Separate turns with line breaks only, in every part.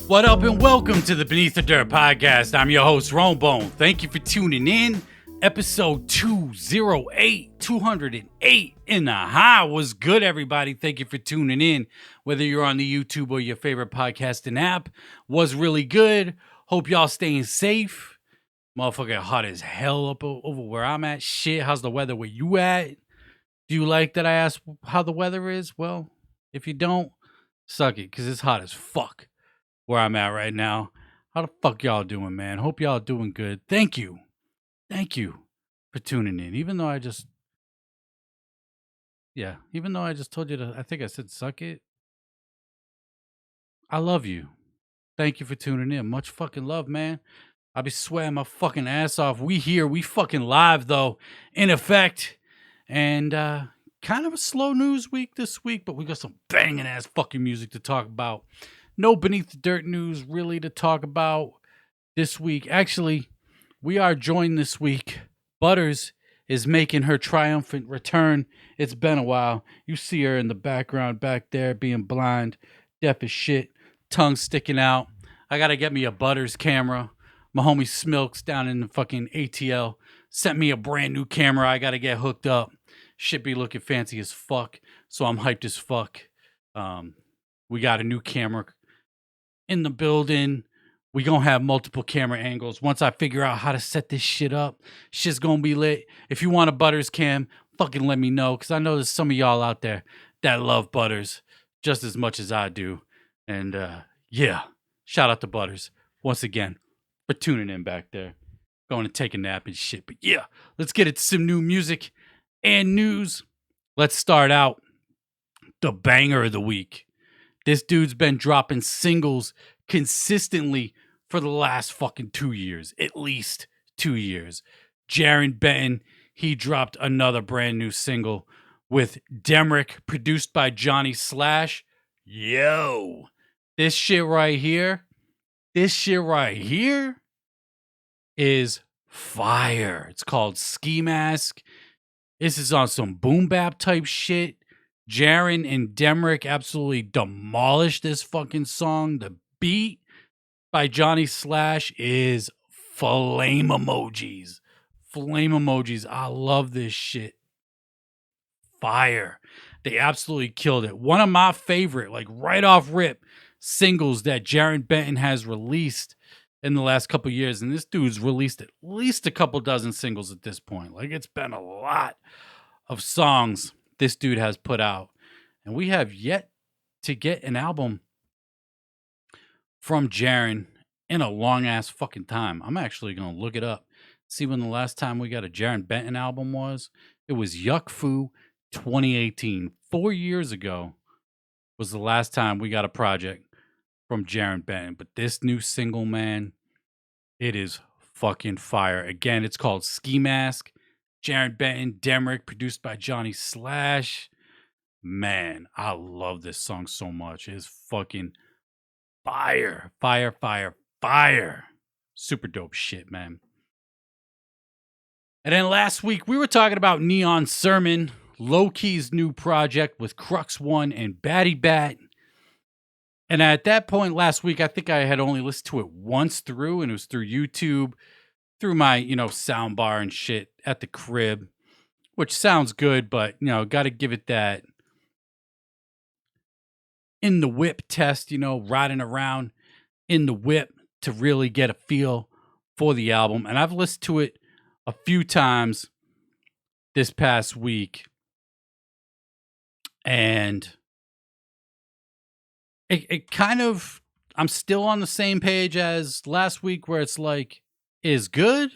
What up and welcome to the Beneath the Dirt podcast. I'm your host, Rombone. Thank you for tuning in. Episode 208 in the high. Was good, everybody. Thank you for tuning in. Whether you're on the YouTube or your favorite podcasting app, was really good. Hope y'all staying safe. Motherfucker hot as hell up over where I'm at. Shit, how's the weather where you at? Do you like that I asked how the weather is? Well, if you don't, suck it, because it's hot as fuck where I'm at right now. How the fuck y'all doing, man? Hope y'all doing good. Thank you for tuning in. Even though I just told you to, I think I said suck it. I love you. Thank you for tuning in. Much fucking love, man. I be sweating my fucking ass off. We here. We fucking live, though, in effect. And kind of a slow news week this week, but we got some banging ass fucking music to talk about. No Beneath the Dirt news really to talk about this week. Actually, we are joined this week. Butters is making her triumphant return. It's been a while. You see her in the background back there being blind, deaf as shit, tongue sticking out. I got to get me a Butters camera. My homie Smilks down in the fucking ATL sent me a brand new camera. I got to get hooked up. Shit be looking fancy as fuck. So I'm hyped as fuck. We got a new camera in the building. We gonna have multiple camera angles. Once I figure out how to set this shit up, shit's gonna be lit. If you want a Butters cam, fucking let me know. Because I know there's some of y'all out there that love Butters just as much as I do. And yeah, shout out to Butters once again for tuning in back there. Going to take a nap and shit. But yeah, let's get into some new music and news. Let's start out the banger of the week. This dude's been dropping singles consistently for the last fucking 2 years. At least 2 years. Jarren Benton, he dropped another brand new single with Demrick, produced by Johnny Slash. Yo, this shit right here is fire. It's called Ski Mask. This is on some boom bap type shit. Jarren and Demrick absolutely demolished this fucking song. The beat by Johnny Slash is flame emojis. Flame emojis. I love this shit. Fire. They absolutely killed it. One of my favorite, like right off rip, singles that Jarren Benton has released in the last couple years. And this dude's released at least a couple dozen singles at this point. Like, it's been a lot of songs this dude has put out. And we have yet to get an album from Jarren in a long ass fucking time. I'm actually going to look it up. See when the last time we got a Jarren Benton album was. It was Yuck Fu 2018. 4 years ago was the last time we got a project from Jarren Benton. But this new single, man, it is fucking fire. Again, it's called Ski Mask. Jarren Benton Demrick, produced by Johnny Slash. Man, I love this song so much. It's fucking fire. Fire, fire, fire. Super dope shit, man. And then last week, we were talking about Neon Sermon, Low-Key's new project with Krux One and batt. And at that point last week, I think I had only listened to it once through, and it was through YouTube, through my, sound bar and shit at the crib, which sounds good, but, got to give it that in the whip test, riding around in the whip to really get a feel for the album. And I've listened to it a few times this past week. And it kind of, I'm still on the same page as last week where it's like, is good.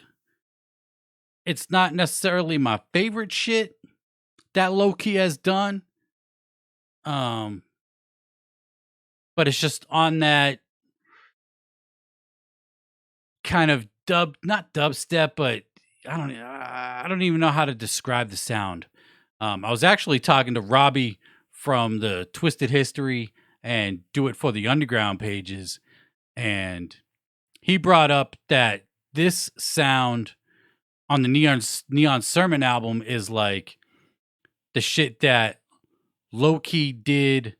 It's not necessarily my favorite shit that Low-Key has done. But it's just on that kind of not dubstep, but I don't even know how to describe the sound. I was actually talking to Robbie from the Twisted History and Do It for the Underground pages, and he brought up that this sound on the Neon Sermon album is like the shit that Low-Key did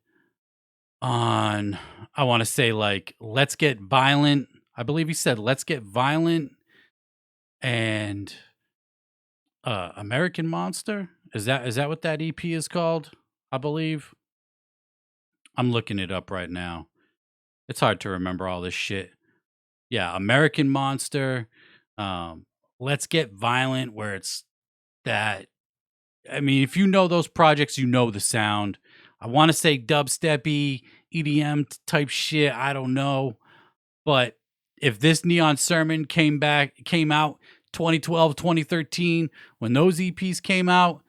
on, I want to say, like, Let's Get Violent. I believe he said Let's Get Violent and American Monster. Is that what that EP is called? I believe. I'm looking it up right now. It's hard to remember all this shit. Yeah, American Monster. Um, Let's Get Violent, where it's that. I mean, if you know those projects, you know the sound. I want to say dubsteppy, EDM type shit. I don't know. But if this Neon Sermon came out 2012, 2013, when those EPs came out,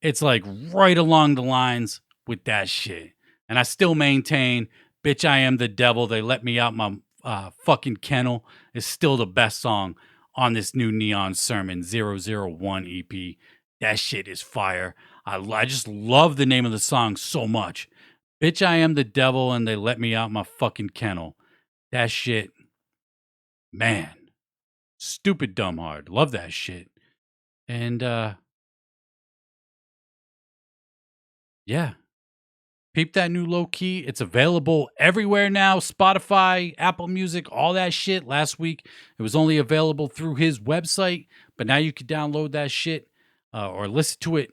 it's like right along the lines with that shit. And I still maintain, Bitch, I Am the Devil. They Let Me Out My Fucking Kennel is still the best song on this new Neon Sermon 001 EP. That shit is fire. I just love the name of the song so much. Bitch, I Am the Devil and They Let Me Out My Fucking Kennel. That shit, man, stupid dumb hard. Love that shit. And yeah, peep that new Low Key. It's available everywhere now. Spotify, Apple Music, all that shit. Last week, it was only available through his website, but now you can download that shit or listen to it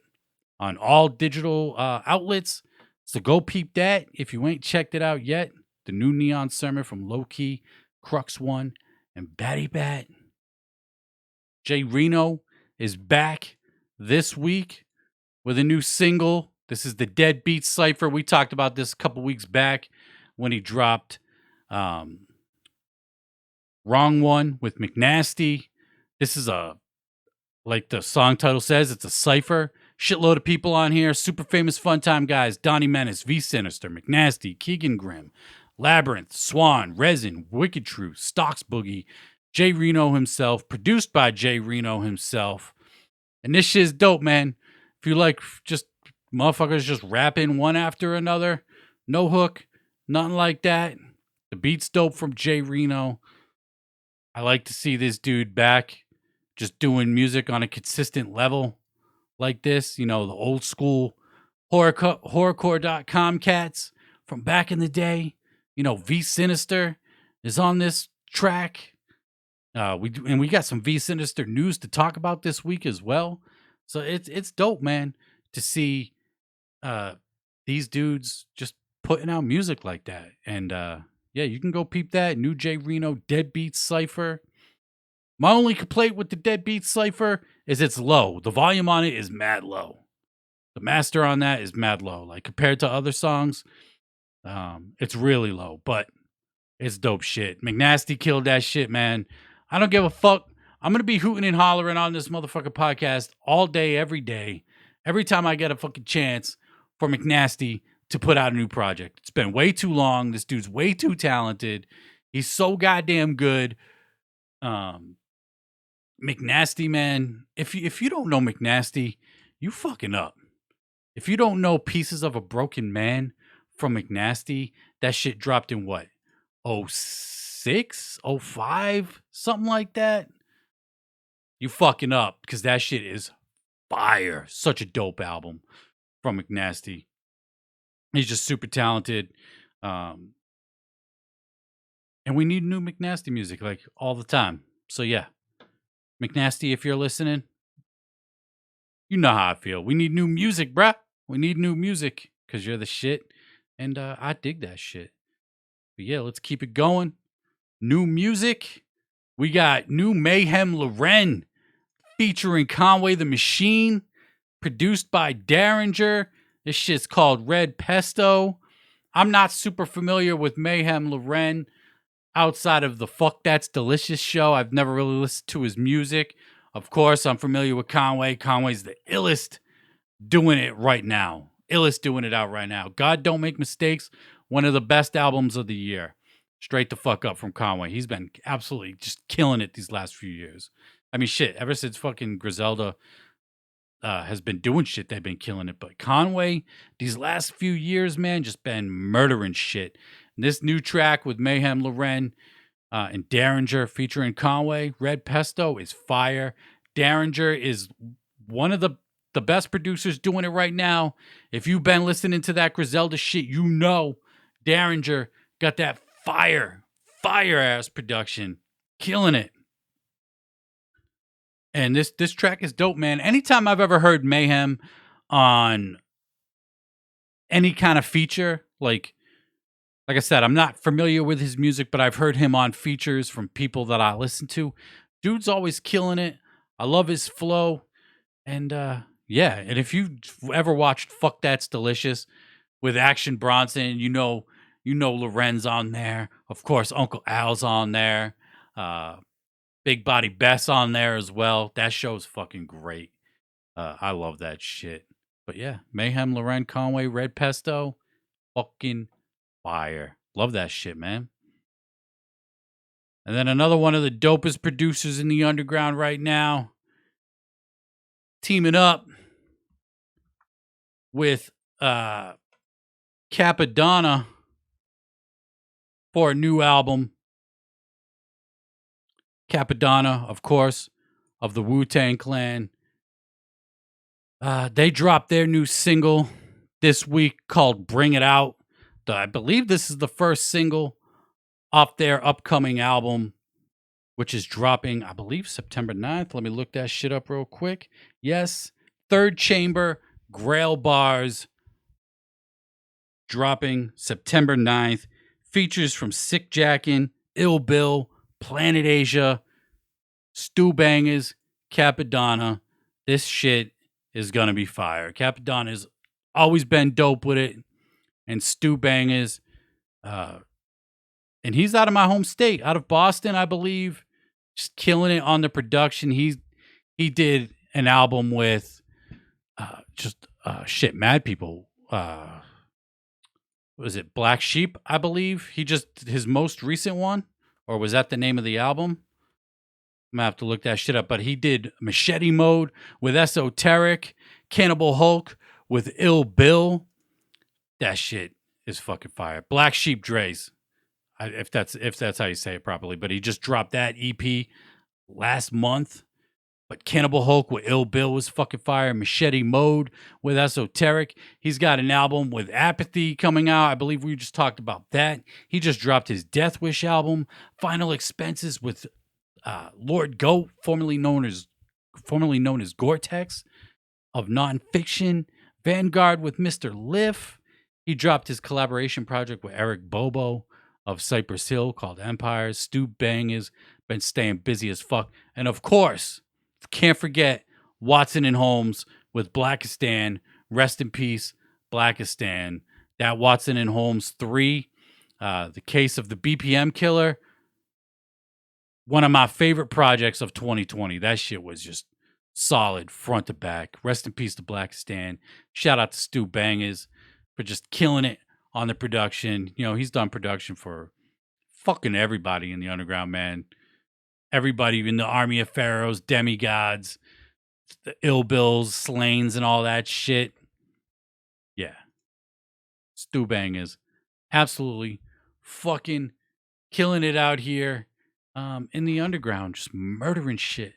on all digital outlets. So go peep that if you ain't checked it out yet. The new Neon Sermon from Low Key, Krux One, and Bat. Jay Reno is back this week with a new single. This is the Deadbeat Cypher. We talked about this a couple weeks back when he dropped Wrong One with mcnastee. This is like the song title says, it's a cypher. Shitload of people on here. Super famous fun time guys. Donnie Menace, V Sinister, mcnastee, Keegan Grimm, Labyrinth, Swan, Resin, Wicked Truth, Stocks Boogie, Jay Reno himself, produced by Jay Reno himself. And this shit is dope, man. If you like just motherfuckers just rapping one after another, no hook, nothing like that. The beat's dope from Jay Reno. I like to see this dude back just doing music on a consistent level like this. You know, the old school horrorcore.com cats from back in the day. You know, V Sinister is on this track. We got some V Sinister news to talk about this week as well. So it's dope, man, to see these dudes just putting out music like that. And yeah, you can go peep that new Jay Reno Deadbeat Cypher. My only complaint with the Deadbeat Cypher is it's low. The volume on it is mad low. The master on that is mad low. Like compared to other songs, it's really low, but it's dope shit. mcnastee killed that shit, man. I don't give a fuck. I'm going to be hooting and hollering on this motherfucking podcast all day, every day. Every time I get a fucking chance for mcnastee to put out a new project. It's been way too long. This dude's way too talented. He's so goddamn good. mcnastee, man. If you don't know mcnastee, you fucking up. If you don't know Pieces of a Broken Man from mcnastee, that shit dropped in what? 06, 05, something like that. You fucking up because that shit is fire. Such a dope album from mcnastee. He's just super talented. And we need new mcnastee music like all the time. So yeah, mcnastee, if you're listening, you know how I feel. We need new music, bruh. We need new music because you're the shit. And I dig that shit. But yeah, let's keep it going. New music. We got new Mayhem Lauren featuring Conway the Machine, produced by Derringer. This shit's called Red Pesto. I'm not super familiar with Mayhem Lauren outside of the Fuck That's Delicious show. I've never really listened to his music. Of course, I'm familiar with Conway. Conway's the illest doing it right now. Illest doing it out right now. God Don't Make Mistakes, one of the best albums of the year. Straight the fuck up from Conway. He's been absolutely just killing it these last few years. I mean, shit, ever since fucking Griselda has been doing shit, they've been killing it. But Conway, these last few years, man, just been murdering shit. And this new track with Mayhem Lauren and Derringer featuring Conway, Red Pesto, is fire. Derringer is one of the best producers doing it right now. If you've been listening to that Griselda shit, you know Derringer got that fire ass production, killing it. And this track is dope, man. Anytime I've ever heard Mayhem on any kind of feature, like I said, I'm not familiar with his music, but I've heard him on features from people that I listen to. Dude's always killing it. I love his flow. And yeah, and if you've ever watched Fuck That's Delicious with Action Bronson, you know Loren's on there. Of course, Uncle Al's on there. Big Body Bess on there as well. That show's fucking great. I love that shit. But yeah, Mayhem Lauren, Conway, Red Pesto, fucking fire. Love that shit, man. And then another one of the dopest producers in the underground right now, teaming up with Capadonna for a new album. Capadonna, of course, of the Wu-Tang Clan. They dropped their new single this week called Bring It Out. I believe this is the first single off their upcoming album, which is dropping, I believe, September 9th. Let me look that shit up real quick. Yes, Third Chamber, Grail Bars, dropping September 9th. Features from Str8jaket, Ill Bill, Planet Asia, Stu Bangas, Capadonna. This shit is gonna be fire. Capadonna has always been dope with it, and Stu Bangas, and he's out of my home state, out of Boston, I believe, just killing it on the production. He did an album with mad people. Was it Black Sheep? I believe his most recent one, or was that the name of the album? I'm gonna have to look that shit up. But he did Machete Mode with Esoteric, Cannibal Hulk with Ill Bill. That shit is fucking fire. Black Sheep Dre's, if that's how you say it properly. But he just dropped that EP last month. But Cannibal Hulk with Ill Bill was fucking fire. Machete Mode with Esoteric. He's got an album with Apathy coming out. I believe we just talked about that. He just dropped his Death Wish album. Final Expenses with Lord Goat, formerly known as Gore-Tex of Nonfiction. Vanguard with Mr. Liff. He dropped his collaboration project with Eric Bobo of Cypress Hill called Empires. Stu Bangas been staying busy as fuck. And of course, can't forget Watson and Holmes with Blackistan. Rest in peace, Blackistan. That Watson and Holmes 3, the case of the BPM killer. One of my favorite projects of 2020. That shit was just solid front to back. Rest in peace to Blackistan. Shout out to Stu Bangas for just killing it on the production. You know, he's done production for fucking everybody in the underground, man. Everybody in the Army of Pharaohs, Demigods, the Ill Bills, Slains, and all that shit. Yeah. Stu Bangas. Absolutely fucking killing it out here in the underground. Just murdering shit.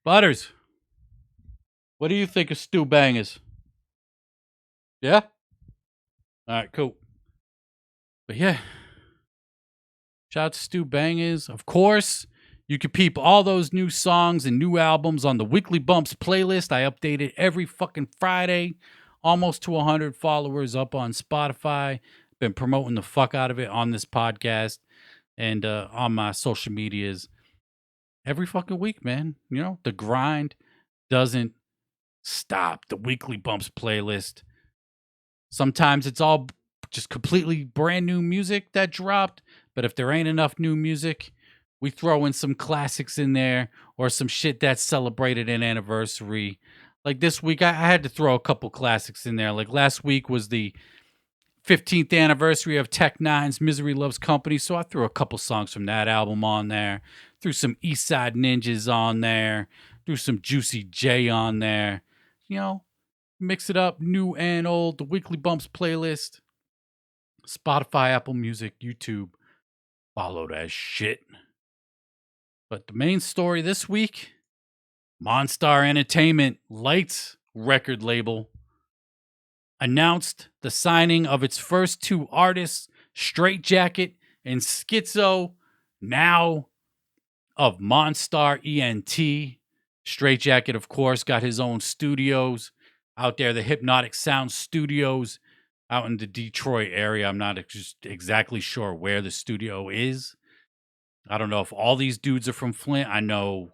Butters, what do you think of Stu Bangas? Yeah? All right, cool. But yeah. Shout out to Stu Bangas. Of course, you can peep all those new songs and new albums on the Weekly Bumps playlist. I update it every fucking Friday. Almost to 100 followers up on Spotify. Been promoting the fuck out of it on this podcast and on my social medias every fucking week, man. You know, the grind doesn't stop. The Weekly Bumps playlist. Sometimes it's all just completely brand new music that dropped. But if there ain't enough new music, we throw in some classics in there or some shit that celebrated an anniversary. Like this week, I had to throw a couple classics in there. Like last week was the 15th anniversary of Tech Nine's Misery Loves Company. So I threw a couple songs from that album on there. Threw some East Side Ninjas on there. Threw some Juicy J on there. You know, mix it up, new and old. The Weekly Bumps playlist. Spotify, Apple Music, YouTube. Follow that shit. But the main story this week, Monstar Entertainment, Lyte's record label, announced the signing of its first two artists Str8jaket and Skitzo, now of Monstar Ent. Str8jaket, of course, got his own studios out there, the Hypnotic Sound Studios out in the Detroit area. I'm not just exactly sure where the studio is. I don't know if all these dudes are from Flint. I know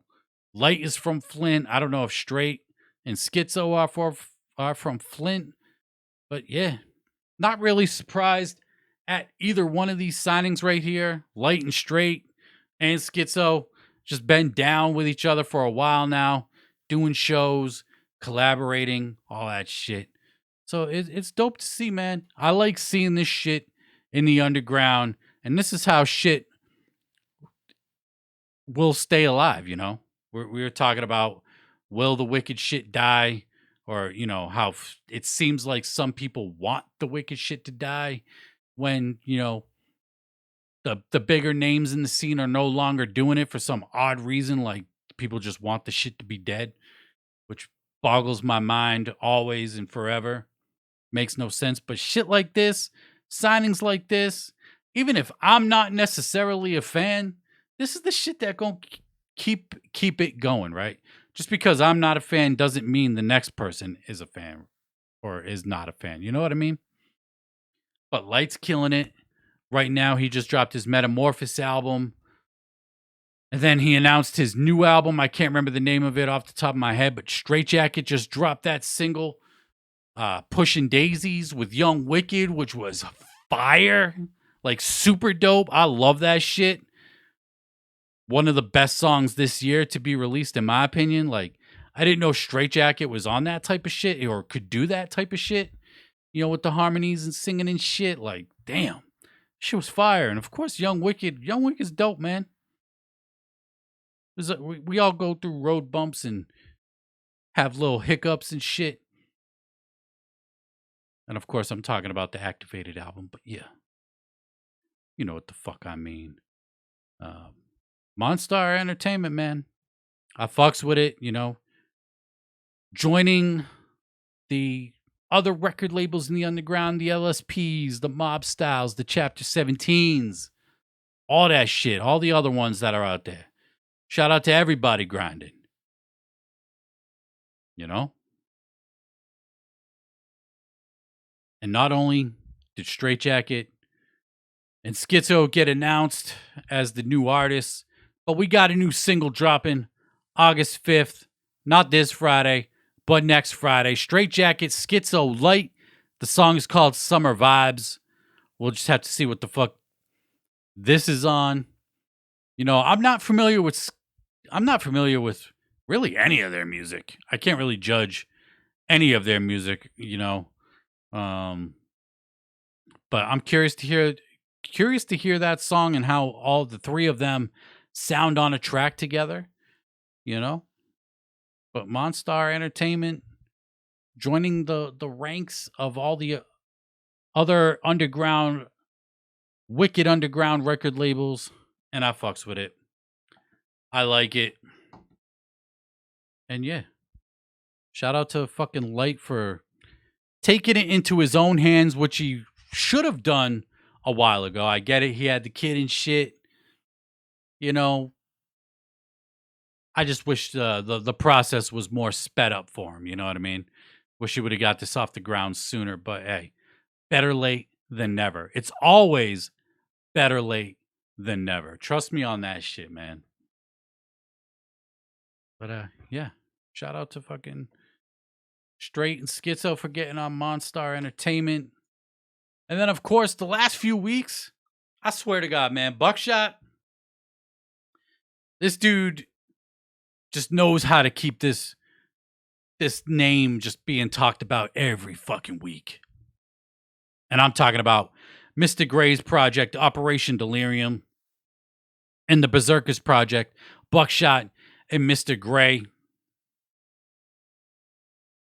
Lyte is from Flint. I don't know if Str8 and Skitzo are from Flint. But yeah, not really surprised at either one of these signings right here. Lyte and Str8 and Skitzo just been down with each other for a while now, doing shows, collaborating, all that shit. So it's dope to see, man. I like seeing this shit in the underground, and this is how shit will stay alive, you know? We were talking about, will the wicked shit die? Or, you know, how it seems like some people want the wicked shit to die when, you know, the bigger names in the scene are no longer doing it for some odd reason, like people just want the shit to be dead, which boggles my mind always and forever. Makes no sense. But shit like this, signings like this, even if I'm not necessarily a fan, this is the shit that gonna keep it going, right? Just because I'm not a fan doesn't mean the next person is a fan or is not a fan. You know what I mean? But Lyte's killing it. Right now, he just dropped his Metamorphosis album. And then he announced his new album. I can't remember the name of it off the top of my head, but Str8jaket just dropped that single, Pushing Daisies with Young Wicked, which was fire. Like, super dope. I love that shit. One of the best songs this year to be released, in my opinion. Like, I didn't know Str8jaket was on that type of shit or could do that type of shit, you know, with the harmonies and singing and shit. Like, damn, shit was fire. And of course, Young Wicked's dope, man. We all go through road bumps and have little hiccups and shit. And of course, I'm talking about the Activated album, but yeah, you know what the fuck I mean. Monstar Entertainment, man. I fucks with it, you know. Joining the other record labels in the underground, the LSPs, the Mob Styles, the Chapter 17s, all that shit, all the other ones that are out there. Shout out to everybody grinding. You know? And not only did Str8jaket and Skitzo get announced as the new artists, but we got a new single dropping August 5th. Not this Friday, but next Friday. Str8jaket, Skitzo, Lyte. The song is called Summer Vibes. We'll just have to see what the fuck this is on. You know, I'm not familiar with really any of their music. I can't really judge any of their music, you know. But I'm curious to hear that song and how all the three of them sound on a track together, you know. But Monstar Entertainment joining the ranks of all the other wicked underground record labels, and I fucks with it. I like it. And yeah, shout out to fucking Lyte for taking it into his own hands, which he should have done a while ago. I get it. He had the kid and shit. You know, I just wish the process was more sped up for him. You know what I mean? Wish he would have got this off the ground sooner. But hey, better late than never. It's always better late than never. Trust me on that shit, man. But yeah, shout out to fucking Str8 and Skitzo for getting on Monstar Entertainment. And then, of course, the last few weeks, I swear to God, man, Bukshot, this dude just knows how to keep this name just being talked about every fucking week. And I'm talking about Mr. Gray's project, Operation Delirium, and the Berzerkers project, Bukshot and Mr. Gray.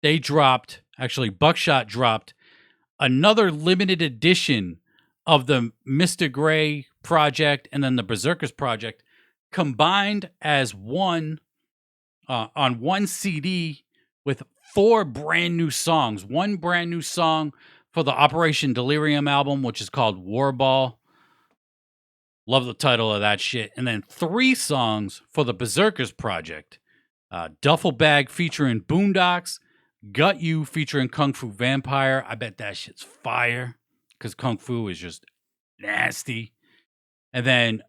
Bukshot dropped another limited edition of the Mr. Gray project and then the Berzerkers project combined as one on one CD with 4 brand new songs. One brand new song for the Operation Delirium album, which is called War Ball. Love the title of that shit. And then 3 songs for the Berzerkers project. Duffel Bag featuring Boondocks. Gut You featuring Kung Fu Vampire. I bet that shit's fire because Kung Fu is just nasty. And then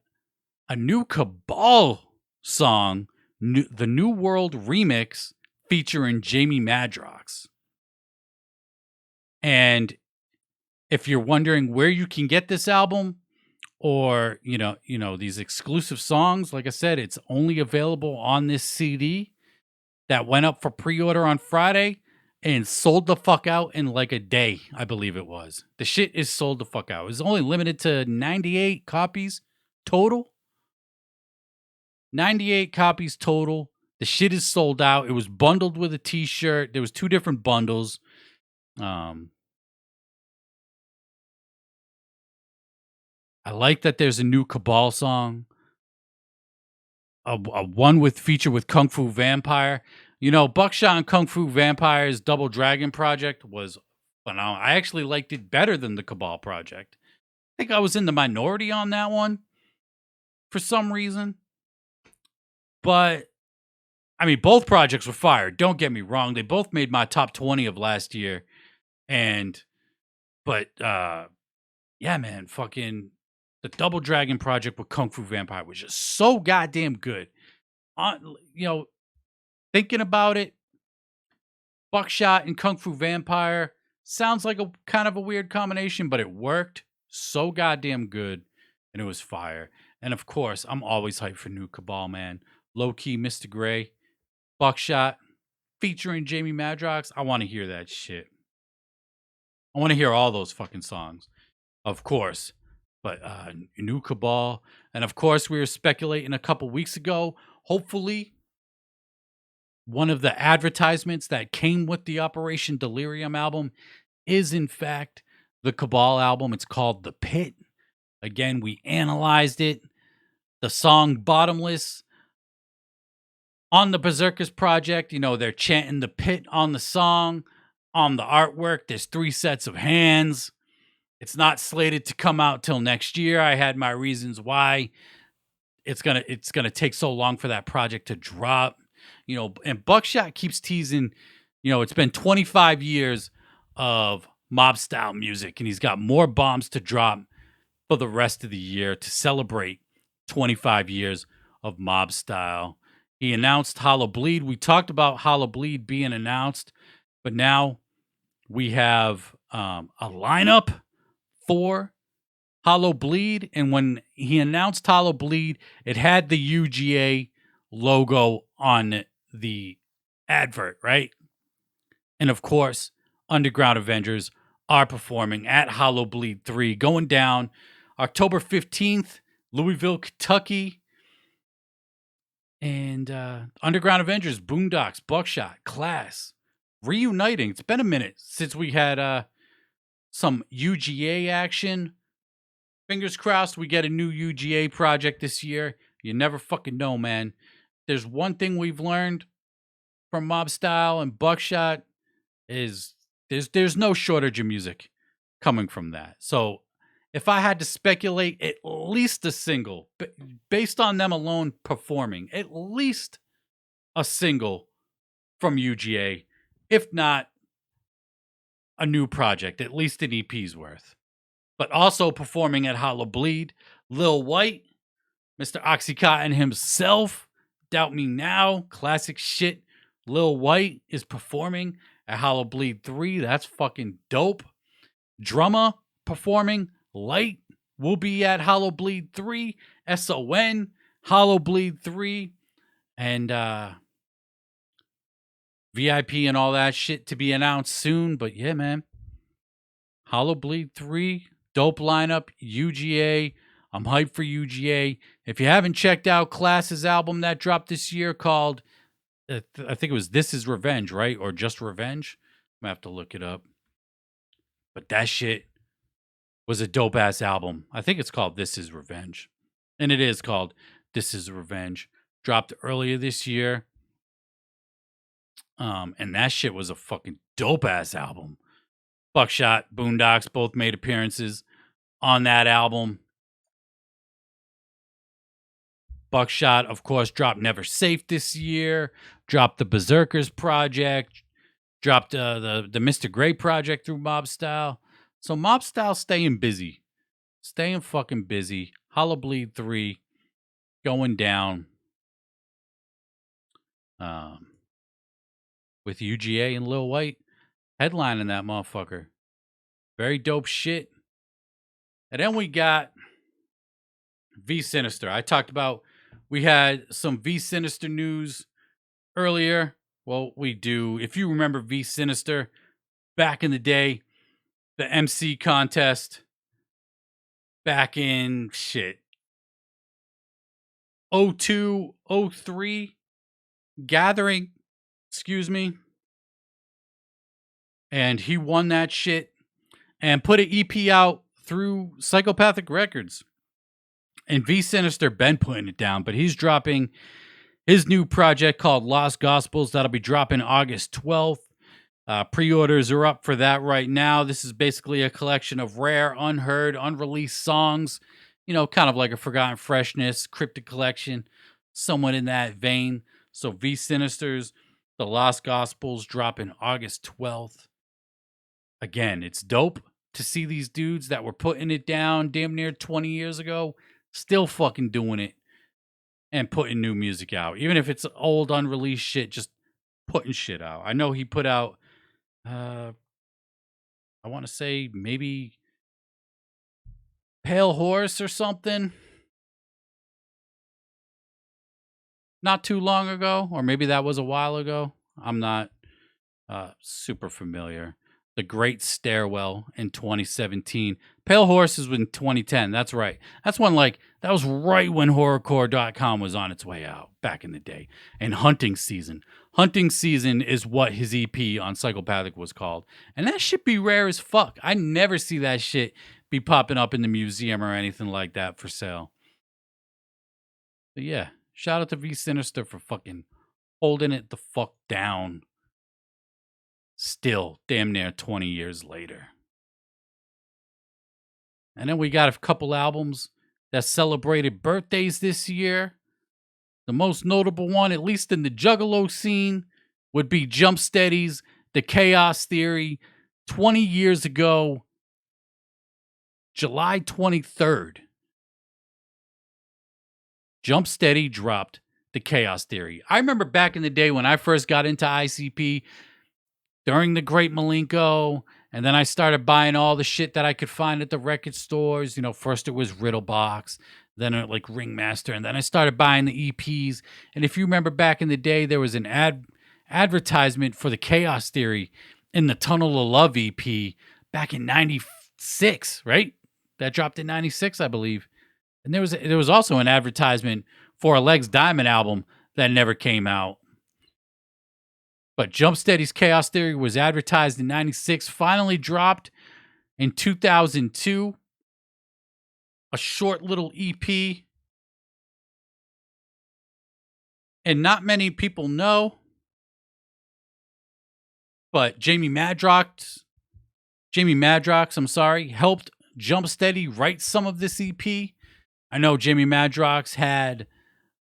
a new Cabal song, the New World remix featuring Jamie Madrox. And if you're wondering where you can get this album or, these exclusive songs, like I said, it's only available on this CD that went up for pre-order on Friday and sold the fuck out in like a day, I believe it was. The shit is sold the fuck out. It was only limited to 98 copies total. 98 copies total. The shit is sold out. It was bundled with a t-shirt. There was 2 different bundles. I like that there's a new Cabal song. A one with feature with Kung Fu Vampire. Bukshot and Kung Fu Vampire's Double Dragon project was phenomenal. I actually liked it better than the Cabal project. I think I was in the minority on that one for some reason. But, I mean, both projects were fire. Don't get me wrong. They both made my top 20 of last year. But, yeah, man, fucking the Double Dragon project with Kung Fu Vampire was just so goddamn good. Thinking about it, Bukshot and Kung Fu Vampire sounds like a kind of a weird combination, but it worked so goddamn good, and it was fire. And of course, I'm always hyped for new Cabal, man. Low Key, Mr. Gray, Bukshot, featuring Jamie Madrox. I want to hear that shit. I want to hear all those fucking songs, of course. But new Cabal, and of course, we were speculating a couple weeks ago. Hopefully, one of the advertisements that came with the Operation Delirium album is, in fact, the Cabal album. It's called The Pit. Again, we analyzed it. The song Bottomless on the Berzerkers project, they're chanting The Pit on the song. On the artwork, there's 3 sets of hands. It's not slated to come out till next year. I had my reasons why it's gonna take so long for that project to drop. And Bukshot keeps teasing, it's been 25 years of mob style music, and he's got more bombs to drop for the rest of the year to celebrate 25 years of mob style. He announced hallowbleed. We talked about hallowbleed being announced, but now we have a lineup for hallowbleed. And when he announced hallowbleed, it had the UGA logo on the advert, right? And of course, Underground Avengers are performing at hallowbleed 3, going down October 15th, Louisville, Kentucky. And Underground Avengers, Boondocks, Bukshot, Class, reuniting. It's been a minute since we had some UGA action. Fingers crossed we get a new UGA project this year. You never fucking know, man. There's one thing we've learned from Mob Style and Bukshot is there's no shortage of music coming from that. So if I had to speculate, at least a single, based on them alone performing, at least a single from UGA, if not a new project, at least an EP's worth. But also performing at hallowbleed, Lil White, Mr. Oxycontin himself, Doubt Me Now, classic shit. Lil White is performing at hallowbleed 3. That's fucking dope. Drummer performing. Lyte will be at hallowbleed 3. SON, hallowbleed 3. And VIP and all that shit to be announced soon. But yeah, man. hallowbleed 3. Dope lineup. UGA. I'm hyped for UGA. If you haven't checked out Class's album that dropped this year called, I think it was This Is Revenge, right? Or just Revenge? I'm going to have to look it up. But that shit was a dope ass album. I think it's called This Is Revenge. And it is called This Is Revenge. Dropped earlier this year. And that shit was a fucking dope ass album. Bukshot, Boondocks both made appearances on that album. Bukshot, of course, dropped Never Safe this year, dropped the Berzerkers project, dropped the Mr. Grey project through Mob Style. So Mob Style staying busy. Staying fucking busy. Hallowbleed 3 going down. With UGA and Lil White headlining that motherfucker. Very dope shit. And then we got V Sinister. I talked about we had some V Sinister news earlier. Well, we do. If you remember V Sinister, back in the day, the MC contest, back in 02, 03, Gathering, excuse me. And he won that shit and put an EP out through Psychopathic Records. And V Sinister been putting it down, but he's dropping his new project called Lost Gospels. That'll be dropping August 12th. Pre-orders are up for that right now. This is basically a collection of rare, unheard, unreleased songs. You know, kind of like a Forgotten Freshness, Cryptic Collection, somewhat in that vein. So V Sinister's The Lost Gospels dropping August 12th. Again, it's dope to see these dudes that were putting it down damn near 20 years ago still fucking doing it and putting new music out. Even if it's old, unreleased shit, just putting shit out. I know he put out, I want to say maybe Pale Horse or something not too long ago, or maybe that was a while ago. I'm not super familiar. The Great Stairwell in 2017. Pale Horse is in 2010. That's right. That's when, that was right when horrorcore.com was on its way out back in the day. And Hunting Season. Hunting Season is what his EP on Psychopathic was called. And that shit be rare as fuck. I never see that shit be popping up in the museum or anything like that for sale. But yeah, shout out to V Sinister for fucking holding it the fuck down. Still, damn near 20 years later. And then we got a couple albums that celebrated birthdays this year. The most notable one, at least in the Juggalo scene, would be Jumpsteady's The Chaos Theory. 20 years ago, July 23rd, Jumpsteady dropped The Chaos Theory. I remember back in the day when I first got into ICP, during the Great Malenko, and then I started buying all the shit that I could find at the record stores. You know, first it was Riddlebox, then Ringmaster, and then I started buying the EPs. And if you remember back in the day, there was an advertisement for the Chaos Theory in the Tunnel of Love EP back in 96, right? That dropped in 96, I believe. And there was also an advertisement for a Legs Diamond album that never came out. But Jumpsteady's Chaos Theory was advertised in 96, finally dropped in 2002. A short little EP. And not many people know, but Jamie Madrox, helped Jumpsteady write some of this EP. I know Jamie Madrox had,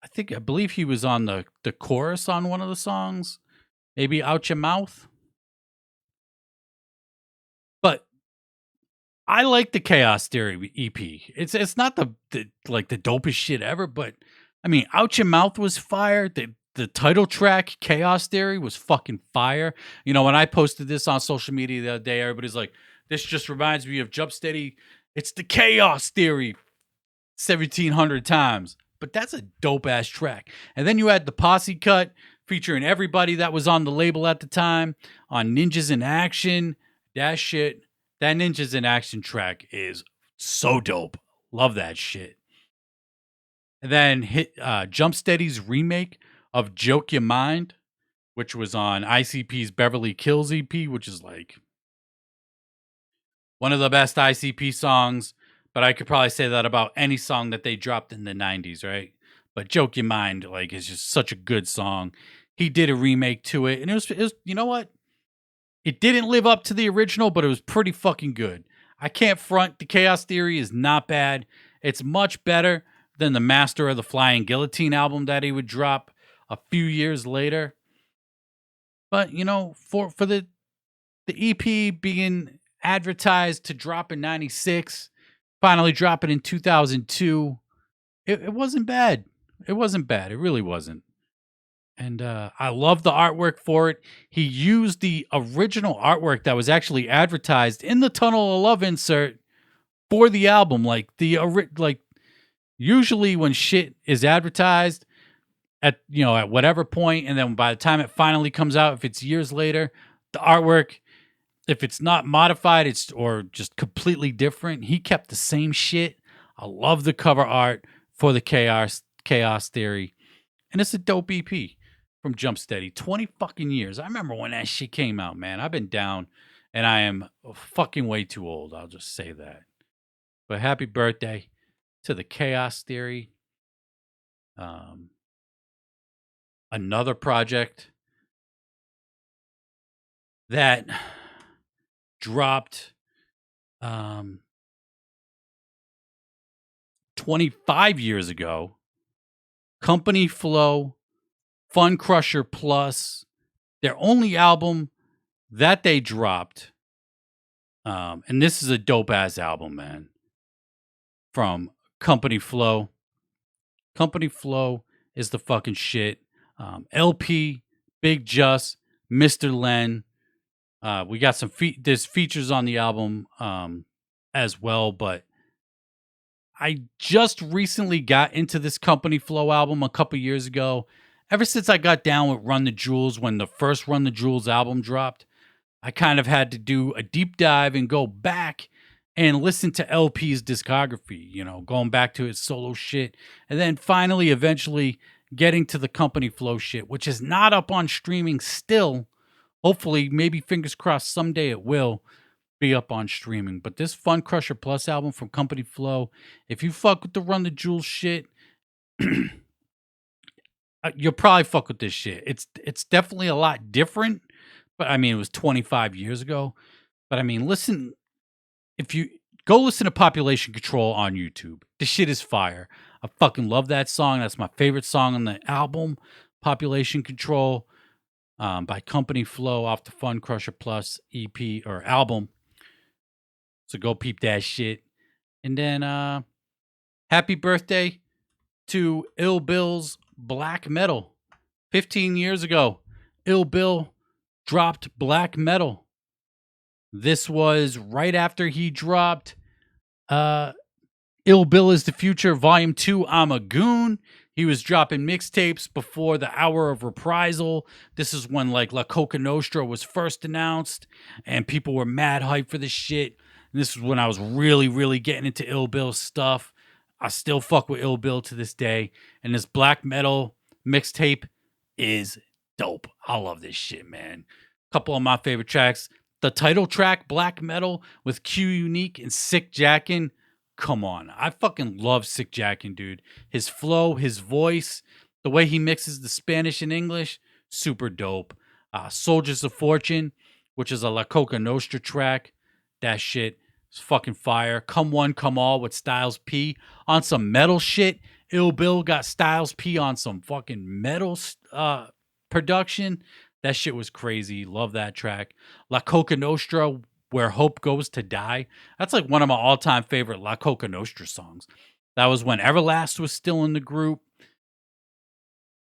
I believe he was on the chorus on one of the songs. Maybe Out Your Mouth. But I like the Chaos Theory EP. It's not the dopest shit ever, but I mean, Out Your Mouth was fire. The title track, Chaos Theory, was fucking fire. You know, when I posted this on social media the other day, everybody's like, this just reminds me of Jumpsteady. It's the Chaos Theory 1,700 times. But that's a dope ass track. And then you had the Posse cut, featuring everybody that was on the label at the time on Ninjas in Action. That Ninjas in Action track is so dope. Love that shit. And then Jumpsteady's remake of Joke Your Mind, which was on ICP's Beverly Kills EP, which is one of the best ICP songs. But I could probably say that about any song that they dropped in the 90s, right? But Joke Your Mind, is just such a good song. He did a remake to it, and it was you know what? It didn't live up to the original, but it was pretty fucking good. I can't front. The Chaos Theory is not bad. It's much better than the Master of the Flying Guillotine album that he would drop a few years later. But, you know, for the EP being advertised to drop in 96, finally dropping in 2002, it wasn't bad. It wasn't bad. It really wasn't. And I love the artwork for it. He used the original artwork that was actually advertised in the Tunnel of Love insert for the album. Like usually when shit is advertised at whatever point, and then by the time it finally comes out, if it's years later, the artwork, if it's not modified, it's or just completely different. He kept the same shit. I love the cover art for the Chaos Theory, and it's a dope EP from Jumpsteady. 20 fucking years. I remember when that shit came out, man. I've been down, and I am fucking way too old. I'll just say that. But happy birthday to the Chaos Theory. Another project that dropped 25 years ago. Company Flow, Funcrusher Plus, their only album that they dropped. And this is a dope ass album, man. From Company Flow. Company Flow is the fucking shit. LP, Big Just, Mr. Len. We got some there's features on the album as well, but I just recently got into this Company Flow album a couple years ago. Ever since I got down with Run the Jewels, when the first Run the Jewels album dropped, I kind of had to do a deep dive and go back and listen to LP's discography, going back to his solo shit. And then finally, eventually getting to the Company Flow shit, which is not up on streaming still. Hopefully, maybe fingers crossed, someday it will be up on streaming. But this Funcrusher Plus album from Company Flow, if you fuck with the Run the Jewels shit, you'll probably fuck with this shit. It's definitely a lot different, but I mean, it was 25 years ago. But I mean, listen, if you go listen to Population Control on YouTube, this shit is fire. I fucking love that song. That's my favorite song on the album, Population Control, by Company Flow off the Funcrusher Plus EP or album. So go peep that shit. And then happy birthday to Ill Bill's Black Metal. 15 years ago, Ill Bill dropped Black Metal. This was right after he dropped Ill Bill is the Future Volume 2, I'm a Goon. He was dropping mixtapes before the Hour of Reprisal. This is when like La Coca Nostra was first announced and people were mad hyped for this shit. And this is when I was really, really getting into Ill Bill stuff. I still fuck with Ill Bill to this day. And this Black Metal mixtape is dope. I love this shit, man. Couple of my favorite tracks. The title track, Black Metal, with Q Unique and Str8jaket. Come on. I fucking love Str8jaket, dude. His flow, his voice, the way he mixes the Spanish and English, super dope. Soldiers of Fortune, which is a La Coca Nostra track. That shit is fucking fire. Come One, Come All with Styles P on some metal shit. Ill Bill got Styles P on some fucking metal production. That shit was crazy. Love that track. La Coca Nostra, Where Hope Goes to Die. That's like one of my all-time favorite La Coca Nostra songs. That was when Everlast was still in the group.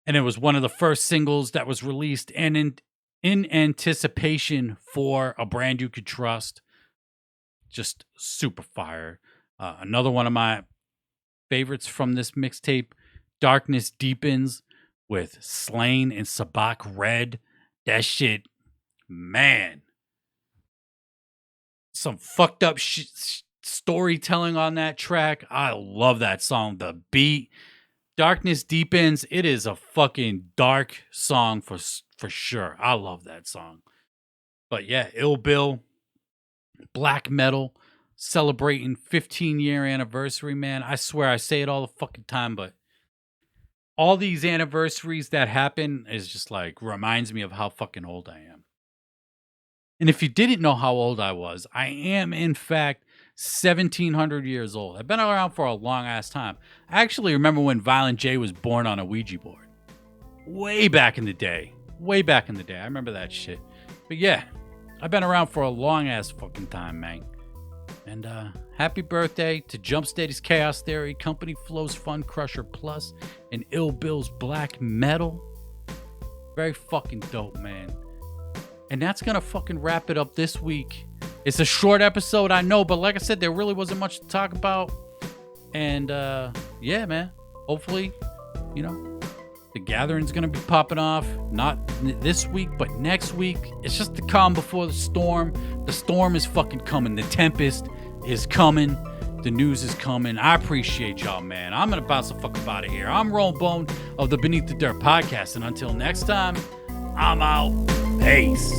And it was one of the first singles that was released and in anticipation for A Brand You Could Trust. Just super fire. Another one of my favorites from this mixtape, Darkness Deepens with Slain and Sabak Red. That shit, man. Some fucked up storytelling on that track. I love that song. The beat, Darkness Deepens. It is a fucking dark song for sure. I love that song. But yeah, Ill Bill, Black Metal, celebrating 15-year anniversary, man. I swear I say it all the fucking time, but all these anniversaries that happen is just like reminds me of how fucking old I am. And if you didn't know how old I was, I am, in fact, 1,700 years old. I've been around for a long-ass time. I actually remember when Violent J was born on a Ouija board. Way back in the day. Way back in the day. I remember that shit. But yeah, I've been around for a long-ass fucking time, man. And happy birthday to Jumpsteady's Chaos Theory, Company Flow's Funcrusher Plus, and Ill Bill's Black Metal. Very fucking dope, man. And that's going to fucking wrap it up this week. It's a short episode, I know, but like I said, there really wasn't much to talk about. And yeah, man. Hopefully, you know, the gathering's going to be popping off. Not this week, but next week. It's just the calm before the storm. The storm is fucking coming. The tempest is coming. The news is coming. I appreciate y'all, man. I'm going to bounce the fuck up out of here. I'm Rolling Bone of the Beneath the Dirt podcast. And until next time, I'm out. Peace.